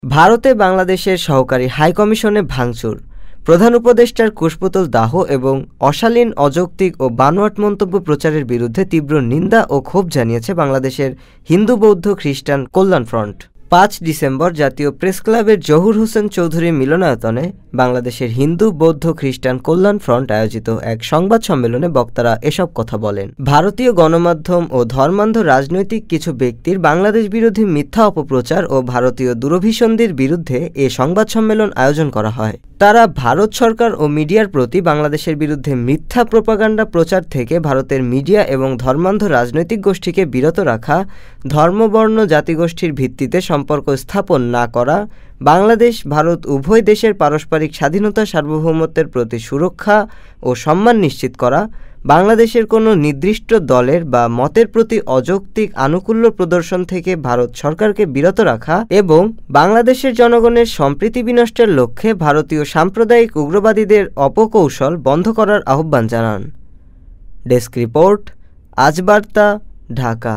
ভারতে বাংলাদেশের সহকারী হাইকমিশনে ভাঙচুর, প্রধান উপদেষ্টার কুশপুতল দাহ এবং অশালীন, অযৌক্তিক ও বানোয়াট মন্তব্য প্রচারের বিরুদ্ধে তীব্র নিন্দা ও ক্ষোভ জানিয়েছে বাংলাদেশের হিন্দু, বৌদ্ধ, খ্রিস্টান কল্যাণ ফ্রন্ট। ৫ ডিসেম্বর জাতীয় প্রেসক্লাবের জহুর হোসেন চৌধুরী মিলনায়তনে বাংলাদেশের হিন্দু, বৌদ্ধ, খ্রিস্টান কল্যাণ ফ্রন্ট আয়োজিত এক সংবাদ সম্মেলনে বক্তারা এসব কথা বলেন। ভারতীয় গণমাধ্যম ও ধর্মান্ধ রাজনৈতিক কিছু ব্যক্তির বাংলাদেশ বিরোধী মিথ্যা অপপ্রচার ও ভারতীয় দূরভিসন্ধির বিরুদ্ধে এ সংবাদ সম্মেলন আয়োজন করা হয়। তারা ভারত সরকার ও মিডিয়ার প্রতি বাংলাদেশের বিরুদ্ধে মিথ্যা প্রোপাগান্ডা প্রচার থেকে ভারতের মিডিয়া এবং ধর্মান্ধ রাজনৈতিক গোষ্ঠীকে বিরত রাখা, ধর্মবর্ণ জাতিগোষ্ঠীর ভিত্তিতে সম্পর্ক স্থাপন না করা, বাংলাদেশ ভারত উভয় দেশের পারস্পরিক স্বাধীনতা, সার্বভৌমত্বের প্রতি সুরক্ষা ও সম্মান নিশ্চিত করা, বাংলাদেশের কোনো নির্দিষ্ট দলের বা মতের প্রতি অযৌক্তিক আনুকূল্য প্রদর্শন থেকে ভারত সরকারকে বিরত রাখা এবং বাংলাদেশের জনগণের সম্প্রীতি বিনষ্টের লক্ষ্যে ভারতীয় সাম্প্রদায়িক উগ্রবাদীদের অপকৌশল বন্ধ করার আহ্বান জানান। ডেস্ক রিপোর্ট, আজ বার্তা, ঢাকা।